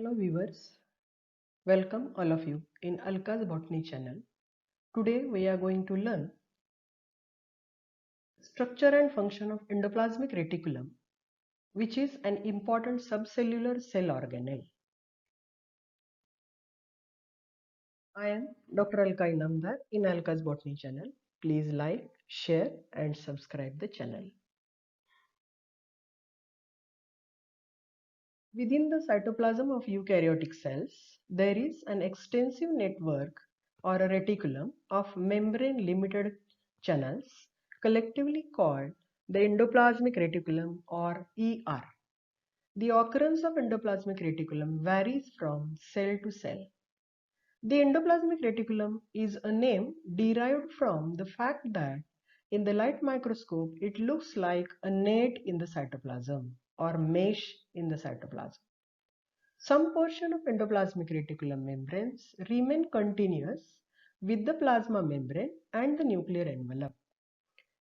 Hello viewers, welcome all of you in Alka's Botany channel. Today we are going to learn structure and function of endoplasmic reticulum, which is an important subcellular cell organelle. I am Dr. Alka Inamdar in Alka's Botany channel. Please like, share and subscribe the channel. Within the cytoplasm of eukaryotic cells, there is an extensive network or a reticulum of membrane-limited channels, collectively called the endoplasmic reticulum or ER. The occurrence of endoplasmic reticulum varies from cell to cell. The endoplasmic reticulum is a name derived from the fact that in the light microscope it looks like a net in the cytoplasm or mesh in the cytoplasm. Some portion of endoplasmic reticulum membranes remain continuous with the plasma membrane and the nuclear envelope.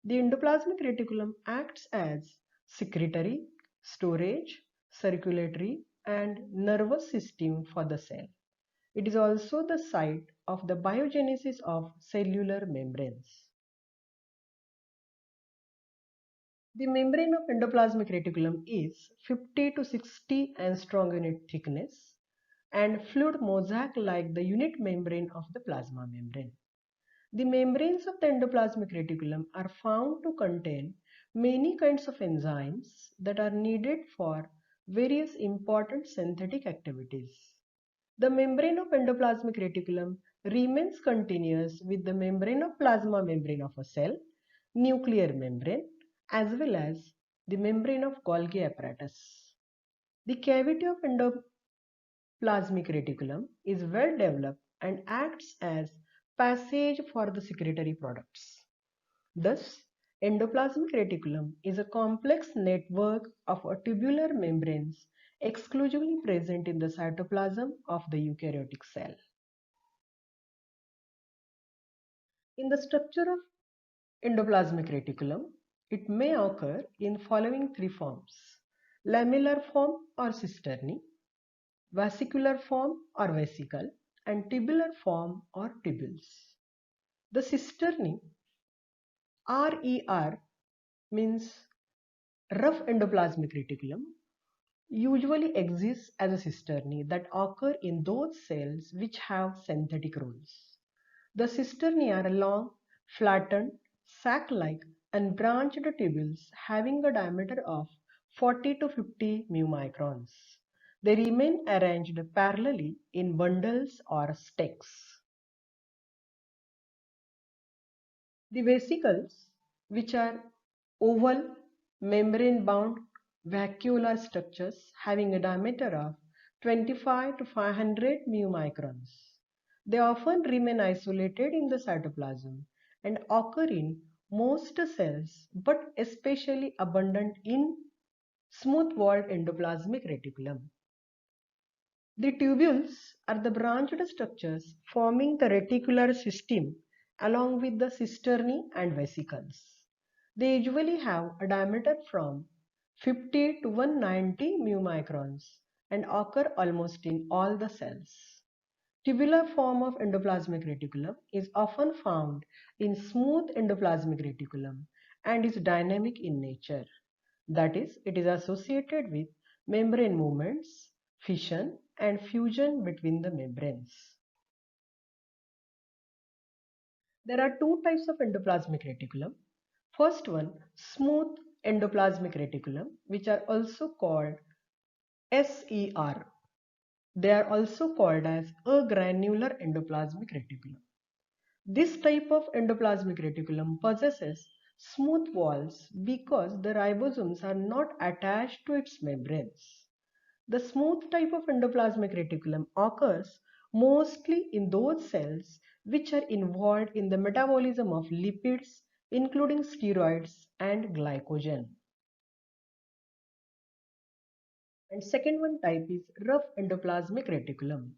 The endoplasmic reticulum acts as secretory, storage, circulatory, and nervous system for the cell. It is also the site of the biogenesis of cellular membranes. The membrane of endoplasmic reticulum is 50 to 60 angstrom unit thickness and fluid mosaic like the unit membrane of the plasma membrane. The membranes of the endoplasmic reticulum are found to contain many kinds of enzymes that are needed for various important synthetic activities. The membrane of endoplasmic reticulum remains continuous with the membrane of plasma membrane of a cell, nuclear membrane, as well as the membrane of Golgi apparatus. The cavity of endoplasmic reticulum is well developed and acts as passage for the secretory products. Thus, endoplasmic reticulum is a complex network of tubular membranes exclusively present in the cytoplasm of the eukaryotic cell. In the structure of endoplasmic reticulum, it may occur in following three forms: lamellar form or cisternae, vesicular form or vesicle, and tubular form or tubules. The cisternae RER means rough endoplasmic reticulum usually exists as a cisternae that occur in those cells which have synthetic rules. The cisternae are long, flattened, sac-like and branched tubules having a diameter of 40 to 50 μmicrons. They remain arranged parallelly in bundles or stacks. The vesicles, which are oval, membrane-bound vacuolar structures having a diameter of 25 to 500 μmicrons. They often remain isolated in the cytoplasm and occur in most cells, but especially abundant in smooth-walled endoplasmic reticulum. The tubules are the branched structures forming the reticular system along with the cisternae and vesicles. They usually have a diameter from 50 to 190 μmicrons and occur almost in all the cells. Tubular form of endoplasmic reticulum is often found in smooth endoplasmic reticulum and is dynamic in nature. That is, it is associated with membrane movements, fission and fusion between the membranes. There are two types of endoplasmic reticulum. First one, smooth endoplasmic reticulum, which are also called SER. They are also called as agranular endoplasmic reticulum. This type of endoplasmic reticulum possesses smooth walls because the ribosomes are not attached to its membranes. The smooth type of endoplasmic reticulum occurs mostly in those cells which are involved in the metabolism of lipids, including steroids and glycogen. And second one type is rough endoplasmic reticulum.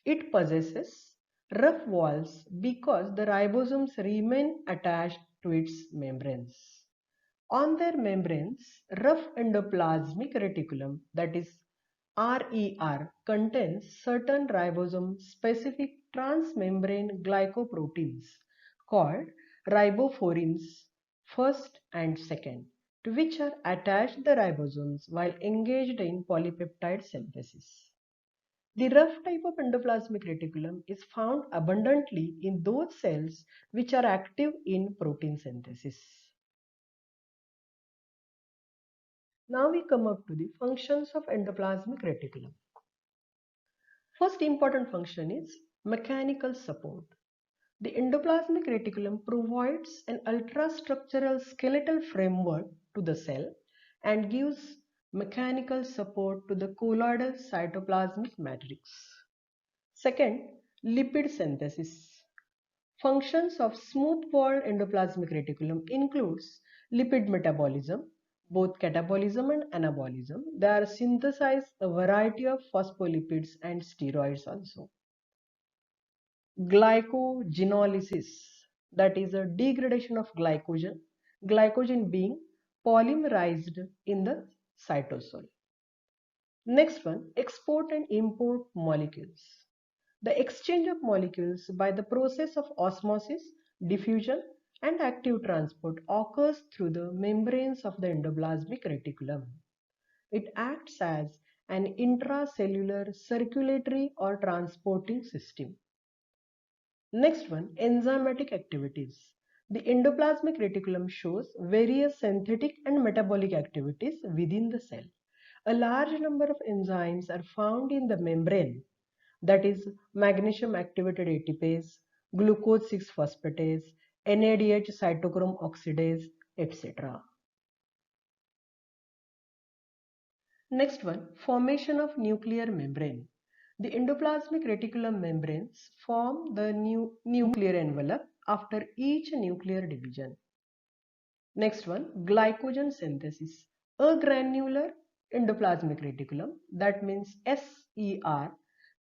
It possesses rough walls because the ribosomes remain attached to its membranes. On their membranes, rough endoplasmic reticulum, that is RER contains certain ribosome-specific transmembrane glycoproteins called ribophorins first and second, to which are attached the ribosomes while engaged in polypeptide synthesis. The rough type of endoplasmic reticulum is found abundantly in those cells which are active in protein synthesis. Now we come up to the functions of endoplasmic reticulum. First important function is mechanical support. The endoplasmic reticulum provides an ultrastructural skeletal framework to the cell and gives mechanical support to the colloidal cytoplasmic matrix. Second, lipid synthesis. Functions of smooth-walled endoplasmic reticulum includes lipid metabolism, both catabolism and anabolism. They are synthesize a variety of phospholipids and steroids also. Glycogenolysis, that is a degradation of glycogen being polymerized in the cytosol. Next one, export and import molecules. The exchange of molecules by the process of osmosis, diffusion, and active transport occurs through the membranes of the endoplasmic reticulum. It acts as an intracellular circulatory or transporting system. Next one, enzymatic activities. The endoplasmic reticulum shows various synthetic and metabolic activities within the cell. A large number of enzymes are found in the membrane, that is magnesium activated ATPase, glucose 6-phosphatase, NADH cytochrome oxidase, etc. Next one, formation of nuclear membrane. The endoplasmic reticulum membranes form the new nuclear envelope after each nuclear division. Next one, glycogen synthesis. A granular endoplasmic reticulum, that means SER,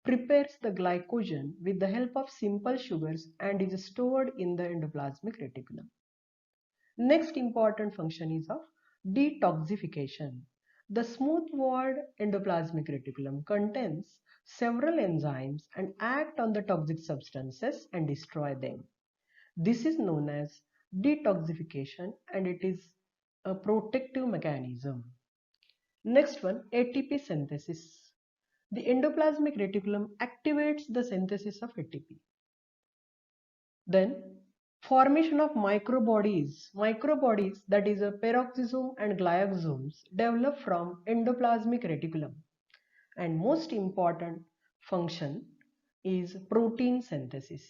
prepares the glycogen with the help of simple sugars and is stored in the endoplasmic reticulum. Next important function is of detoxification. The smooth-walled endoplasmic reticulum contains several enzymes and act on the toxic substances and destroy them. This is known as detoxification and it is a protective mechanism. Next one, ATP synthesis. The endoplasmic reticulum activates the synthesis of ATP. Then formation of microbodies. Microbodies, that is a peroxisome and glyoxymes, develop from endoplasmic reticulum. And most important function is protein synthesis.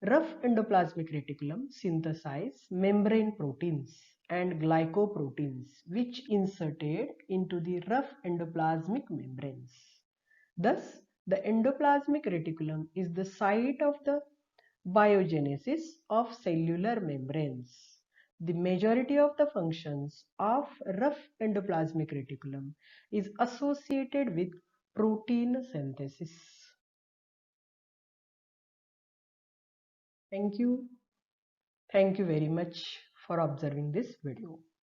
Rough endoplasmic reticulum synthesize membrane proteins and glycoproteins which inserted into the rough endoplasmic membranes. Thus, the endoplasmic reticulum is the site of the biogenesis of cellular membranes. The majority of the functions of rough endoplasmic reticulum is associated with protein synthesis. Thank you. Thank you very much for observing this video.